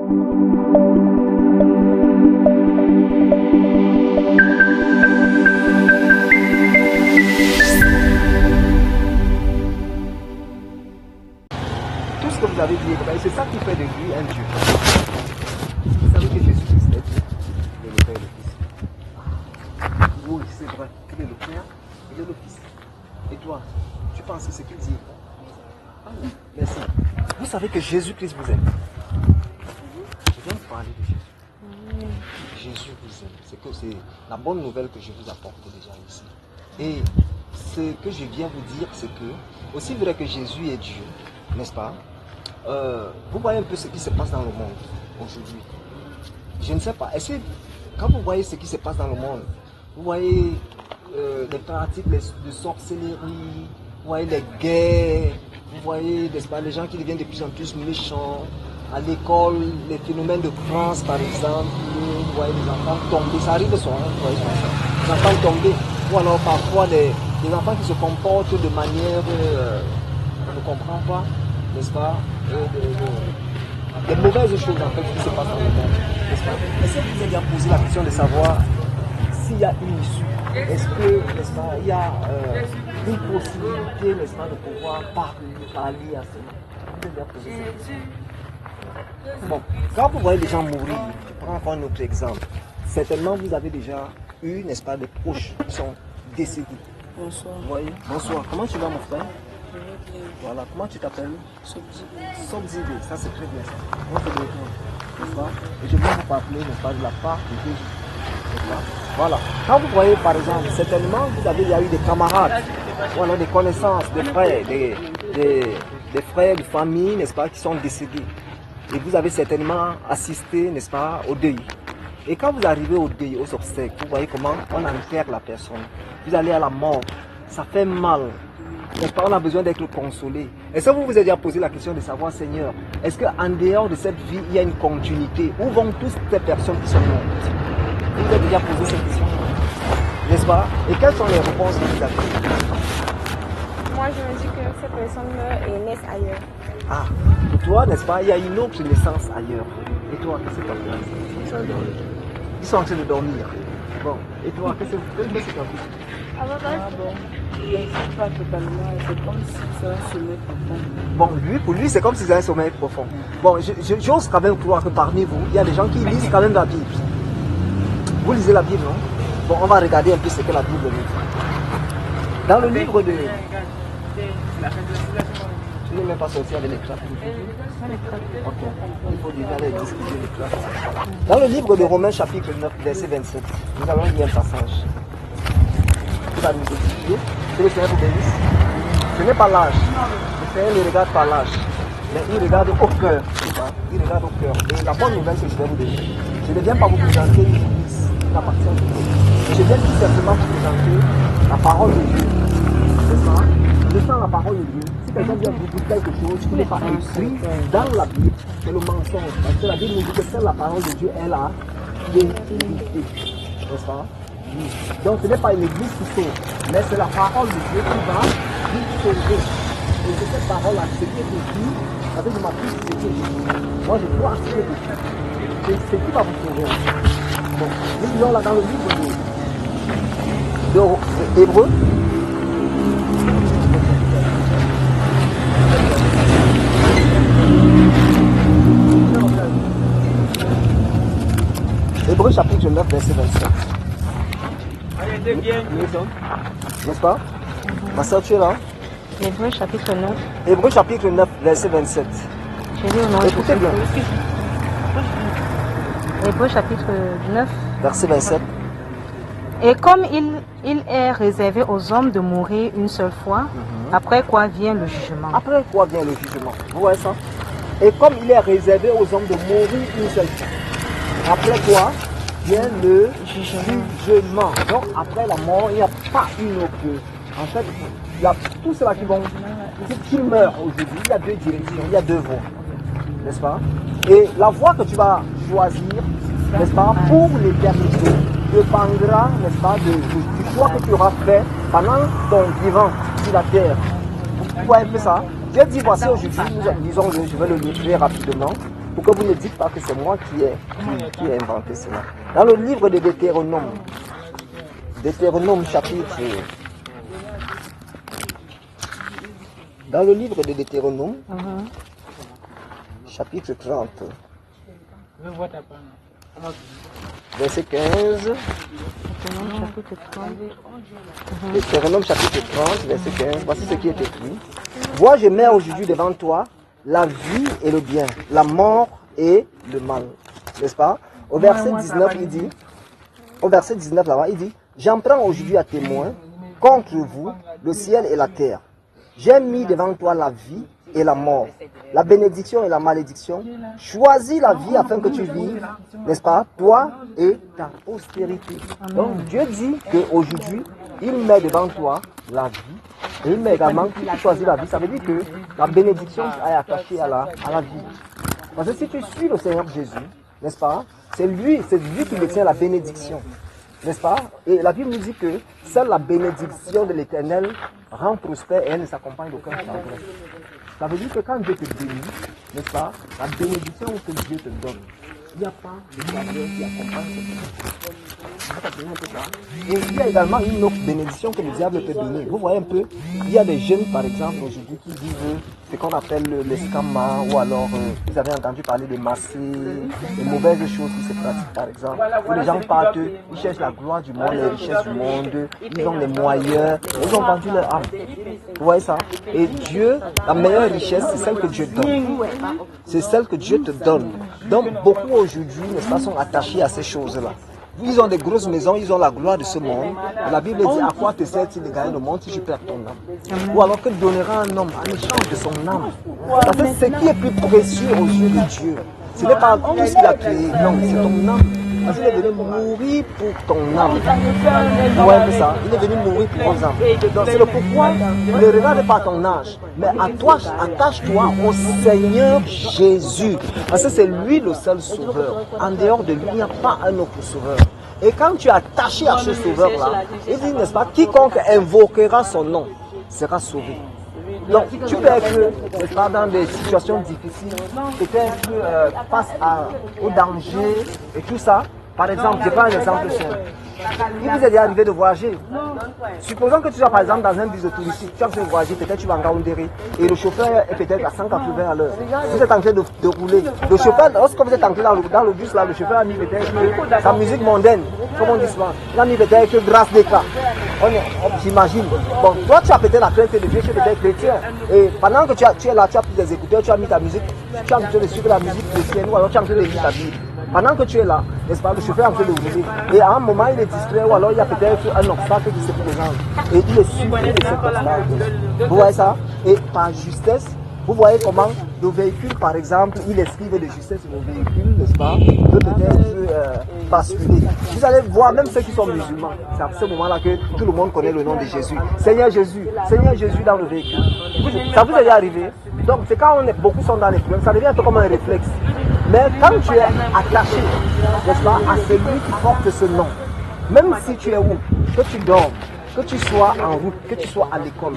Tout ce que vous avez dit, c'est ça qui fait de lui un Dieu. Vous savez que Jésus-Christ est Dieu, et le Père et le Fils. Oui, c'est vrai, il est le Père, il est le Fils. Et toi, tu penses que c'est ce qu'il dit? Ah oui, merci. Vous savez que Jésus-Christ vous aime. Je viens de parler de Jésus. Jésus vous aime. C'est la bonne nouvelle que je vous apporte déjà ici. Et ce que je viens vous dire, c'est que, aussi vrai que Jésus est Dieu, n'est-ce pas? Vous voyez un peu ce qui se passe dans le monde aujourd'hui. Je ne sais pas. Est-ce que quand vous voyez ce qui se passe dans le monde, vous voyez les pratiques de sorcellerie, vous voyez les guerres, vous voyez, n'est-ce pas, les gens qui deviennent de plus en plus méchants. À l'école, les phénomènes de France par exemple, vous voyez les enfants tomber, ça arrive souvent, vous voyez ça. Les enfants tomber, ou alors parfois des enfants qui se comportent de manière, on ne comprend pas, n'est-ce pas, des mauvaises choses en fait qui se passent dans le monde, n'est-ce pas. Est-ce que vous avez déjà posé la question de savoir s'il y a une issue? Est-ce que, n'est-ce pas, il y a une possibilité, n'est-ce pas, de pouvoir parler à cela? Vous avez déjà posé cette question? Bon, quand vous voyez les gens mourir, je prends encore un autre exemple. Certainement, vous avez déjà eu, n'est-ce pas, des proches qui sont décédés. Bonsoir. Vous voyez? Bonsoir. Comment tu vas, mon frère? Voilà. Comment tu t'appelles? Sobzibé. Ça, c'est très bien. On te le n'est-ce pas? Et je viens vous parler, n'est-ce pas, de la part de Jésus. N'est-ce pas? Voilà. Quand vous voyez, par exemple, certainement, vous avez déjà eu des camarades, voilà, des connaissances, des frères, des frères de famille, n'est-ce pas, qui sont décédés. Et vous avez certainement assisté, n'est-ce pas, au deuil. Et quand vous arrivez au deuil, aux obsèques, vous voyez comment on enterre la personne. Vous allez à la mort, ça fait mal. N'est-ce pas, on a besoin d'être consolé. Est-ce que vous vous êtes déjà posé la question de savoir, Seigneur, est-ce qu'en dehors de cette vie, il y a une continuité? Où vont toutes ces personnes qui sont mortes? Vous vous êtes déjà posé cette question, n'est-ce pas? Et quelles sont les réponses que vous avez? Moi, je me dis que ces personnes meurent et naissent ailleurs. Ah, toi, n'est-ce pas, il y a une autre naissance ailleurs. Et toi, qu'est-ce que tu as fait? Ils sont dormir. Ils sont en train de dormir. Bon, et toi, qu'est-ce que tu as fait? Ah bon, je ne sais pas totalement, c'est comme si c'est un sommeil profond. Bon, pour lui, c'est comme si c'était un sommeil profond. Bon, j'ose quand même croire que parmi vous, il y a des gens qui lisent quand même la Bible. Vous lisez la Bible, non? Bon, on va regarder un peu ce que la Bible nous dit. Dans le livre de... Tu n'es même pas sorti avec les crapes. Ok, il faut déjà les discuter les crapes. Dans le livre de Romains chapitre 9, verset 27, nous allons lire un passage. Qui va nous expliquer que le Seigneur vous bénisse. Ce n'est pas l'âge. Le Seigneur ne regarde pas l'âge. Mais il regarde au cœur. Il regarde au cœur. Et la bonne nouvelle que je vais vous donner, je ne viens pas vous présenter une église qui appartient à Dieu. Je viens tout simplement vous présenter la parole de Dieu. C'est ça? Je sens la parole de Dieu. Si quelqu'un vient vous dire quelque chose qui n'est pas écrit dans la Bible, c'est le mensonge. Parce que la Bible nous dit que seule la parole de Dieu est là, qui est vérité. N'est-ce pas? Donc ce n'est pas une église qui sauve, mais c'est la parole de Dieu qui va vous sauver. Et c'est cette parole-là, ce qui est écrit, avec ma puce, c'est qui est écrit. Moi je crois à ce qui est écrit. C'est ce qui va vous sauver. Bon, nous lisons là dans le livre de Hébreux. Hébreux chapitre 9, verset 27. N'est-ce pas? Ma soeur, tu es là? Hébreux chapitre 9. Hébreux chapitre 9, verset 27. Je lis au nom de Écoutez bien. Hébreux chapitre 9. Verset 27. Et comme il est réservé aux hommes de mourir une seule fois, après quoi vient le jugement. Après quoi vient le jugement? Vous voyez ça? Et comme il est réservé aux hommes de mourir une seule fois, après quoi vient le jugement. Donc après la mort, il n'y a pas une autre. En fait, il y a tous ceux-là qui meurent aujourd'hui, il y a deux directions, il y a deux voies. N'est-ce pas? Et la voie que tu vas choisir, n'est-ce pas, pour l'éternité, dépendra, n'est-ce pas, du choix que tu auras fait pendant ton vivant sur la terre. Vous voyez un peu ça? Dieu dit, voici aujourd'hui, nous lisons, je vais le lire très rapidement. pour que vous ne dites pas que c'est moi qui ai inventé cela. Dans le livre de Deutéronome chapitre... Dans le livre de Deutéronome, chapitre 30, verset 15... Deutéronome chapitre 30, verset 15, voici ce qui est écrit. Vois, je mets aujourd'hui devant toi la vie et le bien, la mort et le mal. N'est-ce pas? Au verset 19, il dit, au verset 19 là-bas, il dit, j'en prends aujourd'hui à témoin contre vous le ciel et la terre. J'ai mis devant toi la vie et la mort, la bénédiction et la malédiction. Choisis la vie afin que tu vives, n'est-ce pas, toi et ta postérité. Donc Dieu dit qu'aujourd'hui, il met devant toi la vie, et il met également, si tu choisis la vie, ça veut dire que la bénédiction est attachée à la vie. Parce que si tu suis le Seigneur Jésus, n'est-ce pas, c'est lui qui détient la bénédiction. N'est-ce pas? Et la Bible nous dit que seule la bénédiction de l'Éternel rend prospère et elle ne s'accompagne d'aucun chagrin. Ça veut dire que quand Dieu te bénit, n'est-ce pas, la bénédiction que Dieu te donne, il n'y a pas de chagrin qui accompagne cette bénédiction. Et il y a également une autre bénédiction que le diable peut donner. Vous voyez un peu, il y a des jeunes par exemple aujourd'hui qui vivent ce qu'on appelle l'escama, ou alors vous avez entendu parler des massés, des mauvaises choses qui se pratiquent par exemple. Où les gens partent, ils cherchent la gloire du monde, les richesses du monde, ils ont les moyens, ils ont vendu leur âme. Vous voyez ça? Et Dieu, la meilleure richesse, c'est celle que Dieu donne. C'est celle que Dieu te donne. Donc beaucoup aujourd'hui, n'est-ce pas, sont attachés à ces choses-là. Ils ont des grosses maisons, ils ont la gloire de ce monde. La Bible dit, à quoi te sert-il de gagner le monde si tu perds ton âme? Ou alors que donnera un homme en échange de son âme? Parce que ce qui est plus précieux aux yeux de Dieu, ce n'est pas tout ce qu'il a créé, non, c'est ton âme. Parce qu'il est venu mourir pour ton âme. Ouais, c'est ça. Il est venu mourir pour ton âme. Donc c'est le pourquoi ne regarde pas ton âge, mais attache-toi au Seigneur Jésus. Parce que c'est lui le seul sauveur. En dehors de lui, il n'y a pas un autre sauveur. Et quand tu es attaché à ce sauveur-là, il dit, n'est-ce pas, quiconque invoquera son nom sera sauvé. Donc tu peux être, n'est-ce pas, dans des situations difficiles, peut-être face au danger et tout ça. Par exemple, je prends un exemple simple. Il vous est déjà arrivé de voyager. Supposons que tu sois par exemple dans un bus touristique, tu as besoin de voyager, peut-être tu vas en Gaoundéré et le chauffeur est peut-être à 180 à l'heure. Vous êtes en train de rouler. Le chauffeur, lorsque vous êtes entré dans le bus là, le chauffeur a mis peut-être sa musique mondaine, comme on dit souvent. Il a mis peut-être grâce des cas. J'imagine. Bon, toi tu as peut-être la crainte de Dieu, tu es peut-être chrétien. Et pendant que tu es là, tu as pris des écouteurs, tu as mis ta musique, tu es en train de suivre la musique chrétienne ou alors tu es en train de lire ta Bible. Pendant que tu es là, n'est-ce pas, le chauffeur est en train de rouler. Et à un moment, il est distrait, ou alors il y a peut-être un obstacle qui se présente. Et il est surpris de cet obstacle. Vous voyez ça? Et par justesse, vous voyez comment le véhicule, par exemple, il esquive de justesse le véhicule, n'est-ce pas, peut peut-être basculer. Vous allez voir, même ceux qui sont musulmans, c'est à ce moment-là que tout le monde connaît le nom de Jésus. Seigneur Jésus dans le véhicule. Ça vous est déjà arrivé? Donc c'est quand beaucoup sont dans les problèmes, ça devient un peu comme un réflexe. Mais quand tu es attaché, n'est-ce pas, à celui qui porte ce nom, même si tu es où, que tu dormes, que tu sois en route, que tu sois à l'école,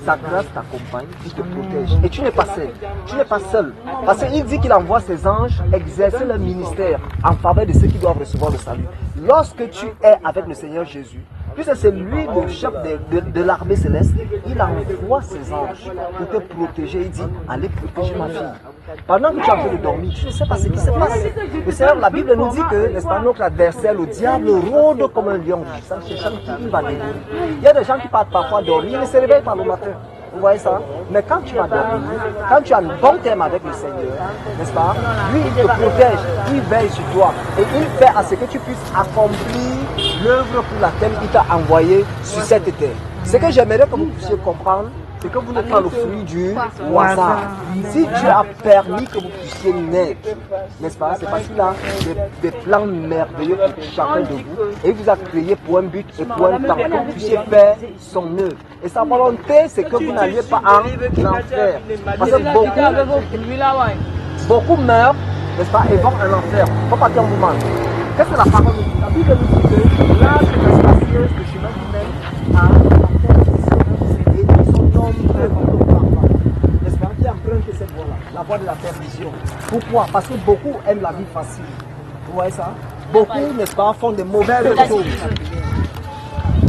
sa grâce t'accompagne, il te protège. Et tu n'es pas seul. Tu n'es pas seul. Parce qu'il dit qu'il envoie ses anges exercer leur ministère en faveur de ceux qui doivent recevoir le salut. Lorsque tu es avec le Seigneur Jésus, puisque c'est lui le chef de l'armée céleste, il envoie ses anges pour te protéger. Il dit, allez protéger ma fille. Pendant que tu es en train de dormir, tu ne sais pas ce qui se passe. Le Seigneur, la Bible nous dit que, n'est-ce pas, notre adversaire, le diable, rôde comme un lion. Ça, c'est ça qui va dévorer. Il y a des gens qui partent parfois dormir, ils ne se réveillent pas le matin. Vous voyez ça? Mais quand tu vas dormir, quand tu as un bon terme avec le Seigneur, n'est-ce pas? Lui, il te protège, il veille sur toi. Et il fait à ce que tu puisses accomplir l'œuvre pour laquelle il t'a envoyé sur cette terre. Ce que j'aimerais que vous puissiez comprendre, c'est que vous n'êtes pas le fruit du hasard. Si Dieu a permis que vous puissiez naître, n'est-ce pas? C'est parce qu'il a des plans merveilleux pour chacun de vous. Et il vous a créé pour un but et pour un temps, que vous puissiez faire son œuvre. Et sa volonté, c'est que vous n'alliez pas en enfer. Parce que beaucoup meurent, n'est-ce pas, et vont en enfer. Il ne faut pas qu'on vous manque. Qu'est-ce que la parole nous dit? La Bible nous dit que là, c'est la spacieuse, le chemin qui mène à n'est-ce pas, qui emprunte cette voie-là, la voie de la perdition. Pourquoi? Parce que beaucoup aiment la vie facile. Vous voyez ça? Beaucoup, n'est-ce pas, font de mauvaises choses.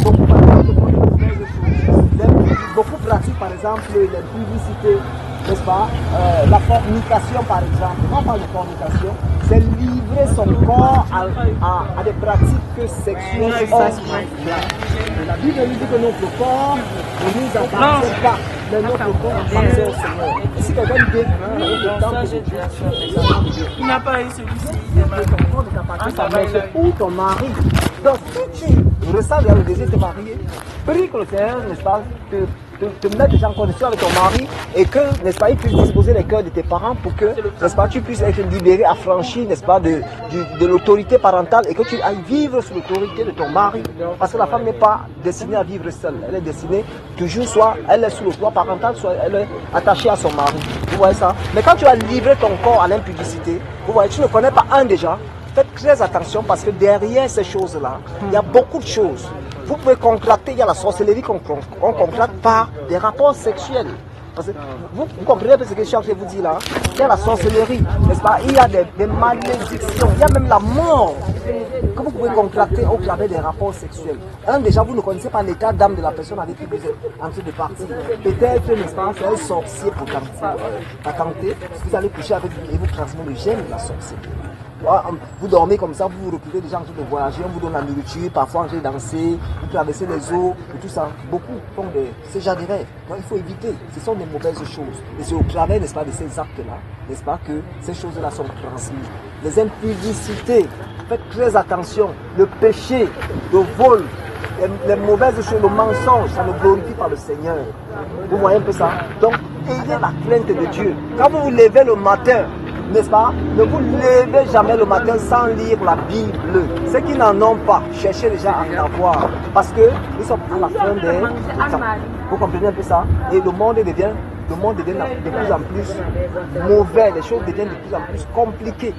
Beaucoup, par exemple, font de mauvaises choses. Beaucoup pratiquent, par exemple, l'impudicité, n'est-ce pas? La fornication, par exemple. Quand on parle de fornication, c'est livrer son corps à des pratiques sexuelles hors mariage. La Bible nous dit que notre corps ne nous appartient pas, mais notre corps appartient au Seigneur. Et si quelqu'un dit le temple de Dieu, Il n'a pas eu celui-ci. ton corps ne t'appartient pas, mais c'est pour ton mari. Donc si tu ressens le désir de te marier, prie que le Seigneur, n'est-ce pas, te mette déjà en connexion avec ton mari et que, n'est-ce pas, il puisse disposer les cœurs de tes parents pour que, n'est-ce pas, tu puisses être libéré, affranchi, n'est-ce pas, de l'autorité parentale et que tu ailles vivre sous l'autorité de ton mari. Parce que la femme n'est pas destinée à vivre seule. Elle est destinée toujours, soit elle est sous le toit parental, soit elle est attachée à son mari. Vous voyez ça? Mais quand tu as livré ton corps à l'impudicité, vous voyez, tu ne connais pas un déjà. Faites très attention parce que derrière ces choses-là, il y a beaucoup de choses. Vous pouvez conclacter, il y a la sorcellerie qu'on conclacte par des rapports sexuels. Parce que vous comprenez un peu ce que je suis en train de vous dire là? Il y a la sorcellerie, n'est-ce pas? Il y a des malédictions, il y a même la mort que vous pouvez conclacter au travers des rapports sexuels. Déjà, vous ne connaissez pas l'état d'âme de la personne avec qui vous êtes en train de partir. Peut-être, n'est-ce pas, c'est un sorcier patenté, vous allez coucher avec lui et vous transmettez le gène de la sorcellerie. Vous dormez comme ça, vous vous reculez déjà en train de voyager, on vous donne la nourriture, parfois en train de danser, vous traversez les eaux et tout ça. Beaucoup font ces genres de rêves. Donc il faut éviter, ce sont des mauvaises choses. Et c'est au travers, n'est-ce pas, de ces actes-là, n'est-ce pas, que ces choses-là sont transmises. Les impudicités, faites très attention, le péché, le vol, les mauvaises choses, le mensonge, ça ne glorifie pas le Seigneur. Vous voyez un peu ça? Donc, ayez la crainte de Dieu. Quand vous vous levez le matin, n'est-ce pas? Ne vous levez jamais le matin sans lire la Bible. Ceux qui n'en ont pas, cherchez déjà à en avoir. Parce qu'ils sont à la fin des temps. Vous comprenez un peu ça? Et le monde devient de plus en plus mauvais. Les choses deviennent de plus en plus compliquées.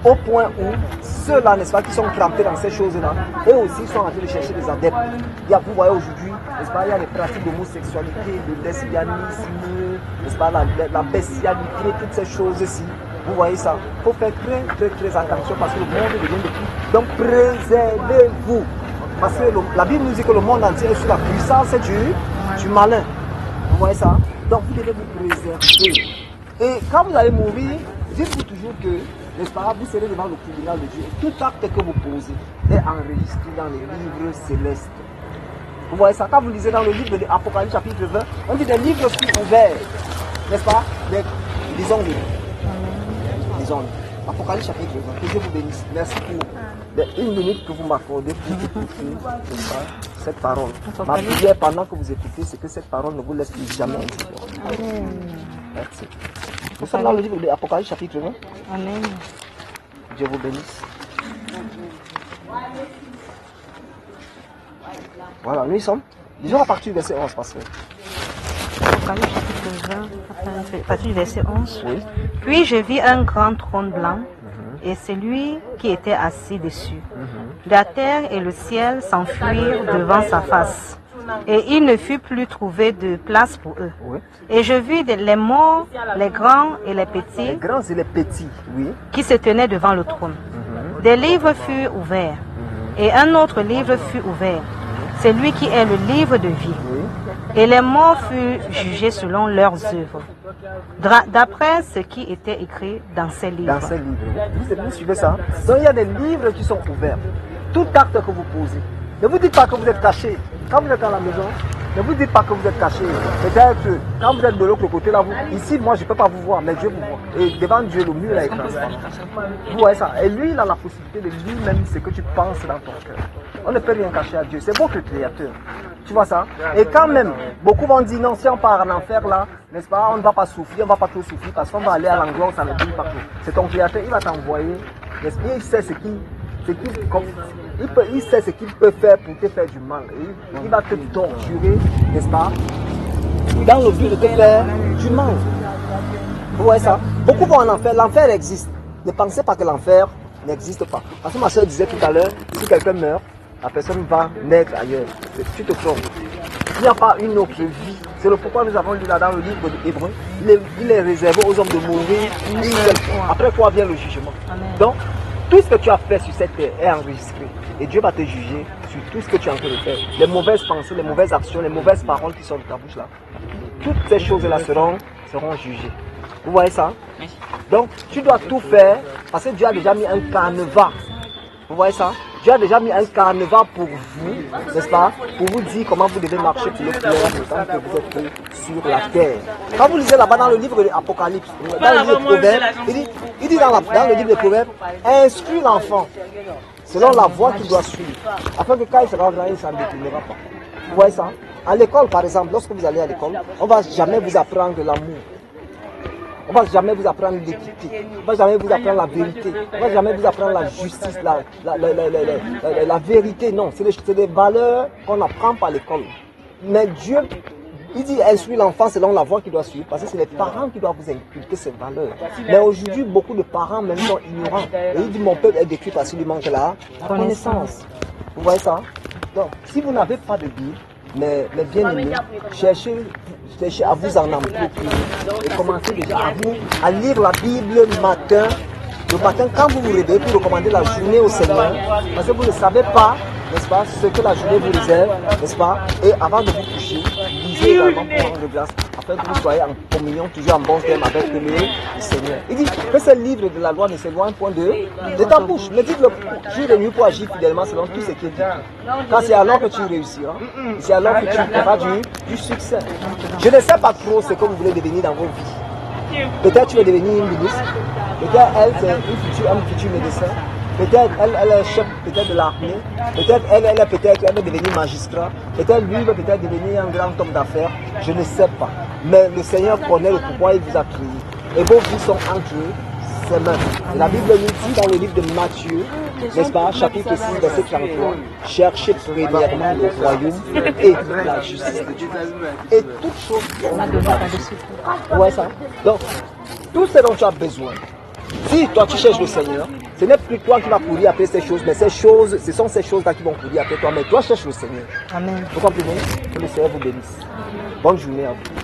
Au point où ceux-là, n'est-ce pas, qui sont trempés dans ces choses-là, eux aussi sont en train de chercher des adeptes. Vous voyez aujourd'hui, n'est-ce pas, il y a les pratiques d'homosexualité, de lesbianisme, n'est-ce pas, la bestialité, toutes ces choses-ci. Vous voyez ça? Il faut faire très attention parce que le monde devient de plus. Donc préservez-vous. Parce que la Bible nous dit que le monde entier est sous la puissance du malin. Vous voyez ça? Donc vous devez vous préserver. Et quand vous allez mourir, dites-vous toujours que, n'est-ce pas, vous serez devant le tribunal de Dieu. Tout acte que vous posez est enregistré dans les livres célestes. Vous voyez ça? Quand vous lisez dans le livre de l'Apocalypse chapitre 20, on dit des livres sont ouverts. N'est-ce pas? Lisons-les. Apocalypse chapitre 20. Que Dieu vous bénisse. Merci pour une minute que vous m'accordez pour écouter cette parole. Ma prière pendant que vous écoutez, c'est que cette parole ne vous laisse plus jamais indifférent. Merci. Nous sommes dans le livre de l'Apocalypse chapitre 20. Amen. Dieu vous bénisse. Voilà, nous y sommes. Disons à partir du verset 11, parce que... Apocalypse chapitre 20, à partir du verset 11. Oui. Puis je vis un grand trône blanc et celui qui était assis dessus. La terre et le ciel s'enfuirent devant sa face. Et il ne fut plus trouvé de place pour eux. Oui. Et je vis les morts, les grands et les petits, Les grands et les petits, oui. qui se tenaient devant le trône. Des livres furent ouverts, et un autre livre fut ouvert, celui qui est le livre de vie. Et les morts furent jugés selon leurs œuvres, d'après ce qui était écrit dans ces livres. Dans ces livres. Vous suivez ça? Donc il y a des livres qui sont ouverts. Tout acte que vous posez. Ne vous dites pas que vous êtes caché. Quand vous êtes dans la maison, ne vous dites pas que vous êtes caché. Peut-être quand vous êtes de l'autre côté, là, ici, moi, je ne peux pas vous voir, mais Dieu vous voit. Et devant Dieu, le mur là est transparent. Vous voyez ça? Et lui, il a la possibilité de lui-même ce que tu penses dans ton cœur. On ne peut rien cacher à Dieu. C'est votre créateur. Tu vois ça? Et quand même, beaucoup vont dire non, si on part en enfer là, n'est-ce pas, on ne va pas souffrir, on ne va pas trop souffrir parce qu'on va aller à l'endroit où ça ne brille pas trop. C'est ton créateur, il va t'envoyer. Il sait ce qu'il il sait ce qu'il peut faire pour te faire du mal. Il va te torturer, n'est-ce pas, dans le but de te faire du mal. Vous voyez ça? Beaucoup vont en enfer. L'enfer existe. Ne pensez pas que l'enfer n'existe pas. Parce que ma soeur disait tout à l'heure, si quelqu'un meurt, la personne va naître ailleurs. Tu te trompes. Il n'y a pas une autre vie C'est le pourquoi nous avons lu là dans le livre d'Hébreux, il est réservé aux hommes de mourir une seule fois. Après quoi vient le jugement. Amen. Donc, tout ce que tu as fait sur cette terre est enregistré. Et Dieu va te juger sur tout ce que tu es en train de faire. Les mauvaises pensées, les mauvaises actions, les mauvaises paroles qui sortent de ta bouche là. Toutes ces choses-là seront jugées. Vous voyez ça? Donc, tu dois tout faire parce que Dieu a déjà mis un carnaval. Vous voyez ça? Dieu a déjà mis un carnaval pour vous, n'est-ce pas? Pour vous dire comment vous devez marcher pour le plaire tant que vous êtes sur la terre. Quand vous lisez là-bas dans le livre de l'Apocalypse, dans le livre de Proverbes, il dit dans le livre de Proverbes, instruis l'enfant selon la voie qu'il doit suivre, afin que quand il sera grand, il ne s'en détournera pas. Vous voyez ça? À l'école, par exemple, lorsque vous allez à l'école, on ne va jamais vous apprendre l'amour. On ne va jamais vous apprendre l'équité. On ne va jamais vous apprendre la vérité. On ne va jamais vous apprendre la justice, la vérité. Non, c'est des valeurs qu'on apprend par l'école. Mais Dieu, il dit instruire l'enfant selon la voie qu'il doit suivre, parce que c'est les parents qui doivent vous inculquer ces valeurs. Mais aujourd'hui, beaucoup de parents même sont ignorants. Et il dit mon peuple est détruit parce qu'il lui manque la connaissance. Vous voyez ça? Donc, si vous n'avez pas de Bible, mais bien aimés, cherchez à vous en approprier et commencez déjà à lire la Bible le matin quand vous vous réveillez pour recommander la journée au Seigneur, parce que vous ne savez pas, n'est-ce pas, ce que la journée vous réserve, n'est-ce pas, et avant de vous coucher, lisez également pour rendre grâce, afin que vous soyez en communion, toujours en bon terme avec le Seigneur. Il dit que ce livre de la loi ne s'éloigne point de ta bouche, mais dites-le jour et nuit pour agir fidèlement selon tout ce qui est dit. Quand c'est alors que tu réussiras, c'est alors que tu auras du succès. Je ne sais pas trop ce que vous voulez devenir dans vos vies. Peut-être tu veux devenir une ministre, peut-être elle c'est un futur médecin, peut-être elle est chef peut-être de l'armée, peut-être elle veut devenir magistrat, peut-être lui veut peut-être devenir un grand homme d'affaires, je ne sais pas. Mais le Seigneur connaît le pourquoi il vous a créé. Et vos vies sont entre ses mains. Et la Bible nous dit dans le livre de Matthieu, n'est-ce pas, chapitre 6, verset 33, cherchez premièrement le royaume et la justice de Dieu. Et toutes choses seront données par-dessus. Ouais, ça. Donc, tout ce dont tu as besoin, si toi tu cherches le Seigneur, ce n'est plus toi qui vas courir après ces choses, mais ces choses, ce sont ces choses-là qui vont courir après toi, mais toi cherches le Seigneur. Amen. Vous comprenez? Que le Seigneur vous bénisse. Bonne journée à vous.